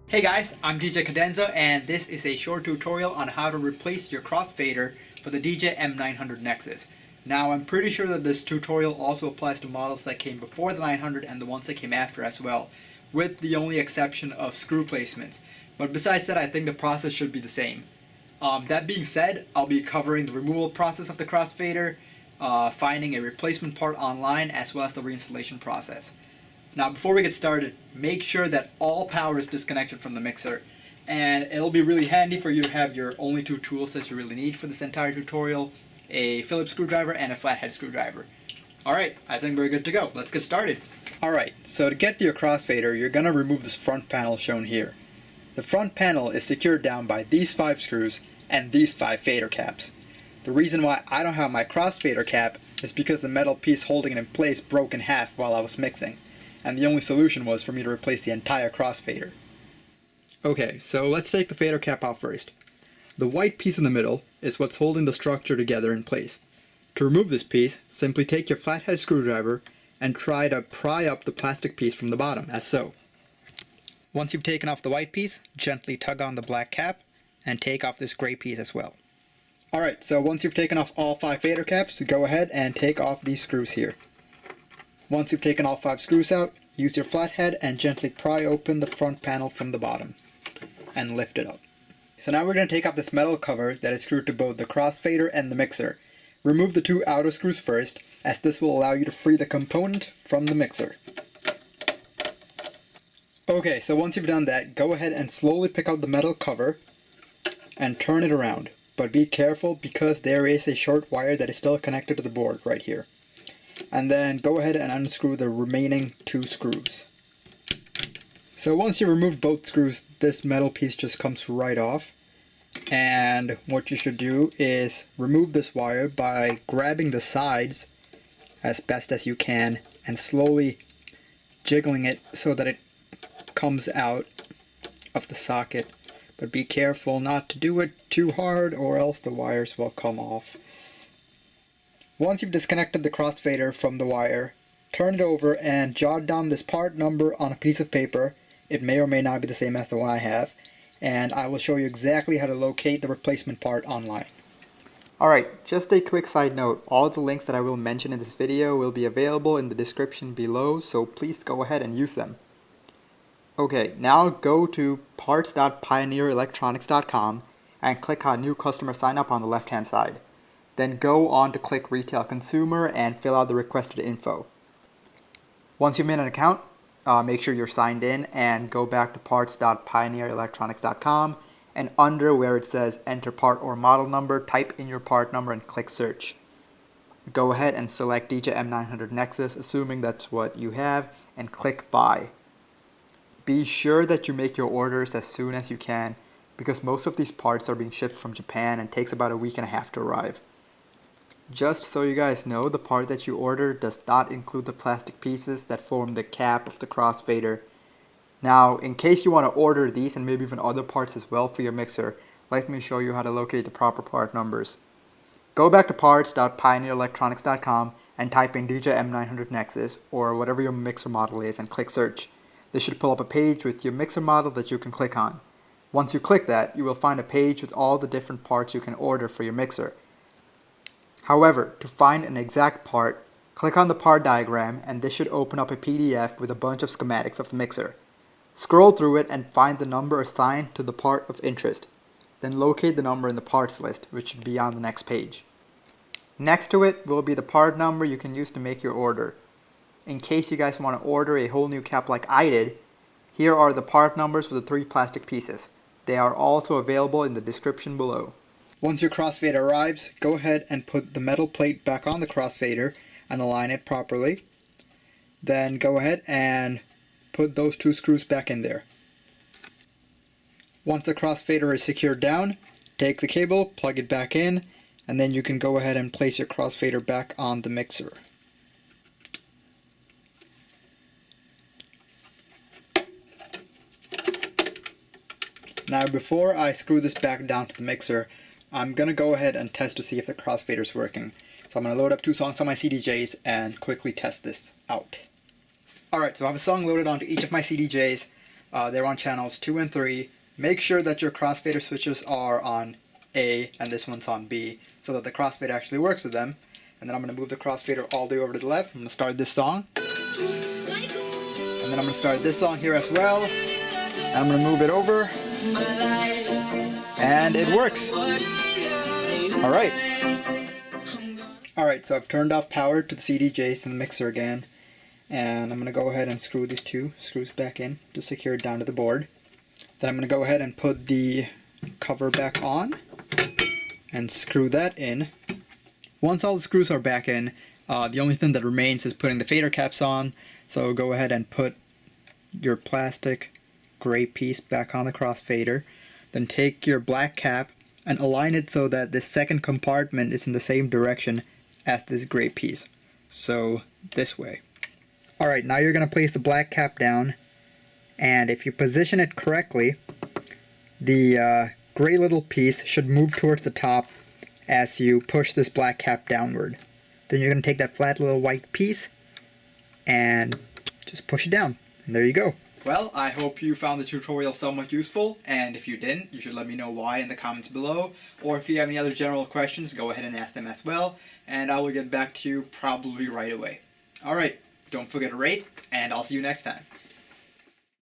Hey guys, I'm DJ Cadenza and this is a short tutorial on how to replace your crossfader for the DJM900 Nexus. Now I'm pretty sure that this tutorial also applies to models that came before the 900 and the ones that came after as well, with the only exception of screw placements. But besides that, I think the process should be the same. That being said, I'll be covering the removal process of the crossfader, finding a replacement part online, as well as the reinstallation process. Now before we get started, make sure that all power is disconnected from the mixer, and it'll be really handy for you to have your only two tools that you really need for this entire tutorial, a Phillips screwdriver and a flathead screwdriver. Alright, I think we're good to go. Let's get started. Alright, so to get to your crossfader, you're going to remove this front panel shown here. The front panel is secured down by these 5 screws and these 5 fader caps. The reason why I don't have my crossfader cap is because the metal piece holding it in place broke in half while I was mixing, and the only solution was for me to replace the entire crossfader. Okay, so let's take the fader cap out first. The white piece in the middle is what's holding the structure together in place. To remove this piece, simply take your flathead screwdriver and try to pry up the plastic piece from the bottom, as so. Once you've taken off the white piece, gently tug on the black cap and take off this gray piece as well. Alright, so once you've taken off all 5 fader caps, go ahead and take off these screws here. Once you've taken all 5 screws out, use your flathead and gently pry open the front panel from the bottom and lift it up. So now we're going to take off this metal cover that is screwed to both the crossfader and the mixer. Remove the 2 outer screws first, as this will allow you to free the component from the mixer. Okay, so once you've done that, go ahead and slowly pick out the metal cover and turn it around. But be careful because there is a short wire that is still connected to the board right here. And then go ahead and unscrew the remaining 2 screws. So once you remove both screws, this metal piece just comes right off. And what you should do is remove this wire by grabbing the sides as best as you can and slowly jiggling it so that it comes out of the socket. But be careful not to do it too hard or else the wires will come off. Once you've disconnected the crossfader from the wire, turn it over and jot down this part number on a piece of paper. It may or may not be the same as the one I have, and I will show you exactly how to locate the replacement part online. Alright, just a quick side note, all the links that I will mention in this video will be available in the description below, so please go ahead and use them. Okay, now go to parts.pioneerelectronics.com and click on New Customer Sign Up on the left hand side. Then go on to click Retail Consumer and fill out the requested info. Once you've made an account, make sure you're signed in and go back to parts.pioneerelectronics.com, and under where it says Enter Part or Model Number, type in your part number and click Search. Go ahead and select DJM900 Nexus, assuming that's what you have, and click Buy. Be sure that you make your orders as soon as you can, because most of these parts are being shipped from Japan and takes about a week and a half to arrive. Just so you guys know, the part that you order does not include the plastic pieces that form the cap of the crossfader. Now, in case you want to order these and maybe even other parts as well for your mixer, let me show you how to locate the proper part numbers. Go back to parts.pioneerelectronics.com and type in DJM900 Nexus or whatever your mixer model is and click Search. This should pull up a page with your mixer model that you can click on. Once you click that, you will find a page with all the different parts you can order for your mixer. However, to find an exact part, click on the part diagram and this should open up a PDF with a bunch of schematics of the mixer. Scroll through it and find the number assigned to the part of interest. Then locate the number in the parts list, which should be on the next page. Next to it will be the part number you can use to make your order. In case you guys want to order a whole new cap like I did, here are the part numbers for the 3 plastic pieces. They are also available in the description below. Once your crossfader arrives, go ahead and put the metal plate back on the crossfader and align it properly. Then go ahead and put those 2 screws back in there. Once the crossfader is secured down, take the cable, plug it back in, and then you can go ahead and place your crossfader back on the mixer. Now before I screw this back down to the mixer, I'm going to go ahead and test to see if the crossfader is working. So I'm going to load up 2 songs on my CDJs and quickly test this out. Alright, so I have a song loaded onto each of my CDJs. They're on channels 2 and 3. Make sure that your crossfader switches are on A and this one's on B so that the crossfader actually works with them. And then I'm going to move the crossfader all the way over to the left. I'm going to start this song. And then I'm going to start this song here as well. And I'm going to move it over. And it works. Alright. Alright, so I've turned off power to the CDJs and the mixer again. And I'm going to go ahead and screw these two screws back in to secure it down to the board. Then I'm going to go ahead and put the cover back on and screw that in. Once all the screws are back in, the only thing that remains is putting the fader caps on. So go ahead and put your plastic gray piece back on the crossfader. Then take your black cap and align it so that this second compartment is in the same direction as this gray piece. So this way. Alright, now you're going to place the black cap down, and if you position it correctly, the gray little piece should move towards the top as you push this black cap downward. Then you're going to take that flat little white piece and just push it down, and there you go. Well, I hope you found the tutorial somewhat useful, and if you didn't, you should let me know why in the comments below, or if you have any other general questions, go ahead and ask them as well, and I will get back to you probably right away. Alright, don't forget to rate, and I'll see you next time.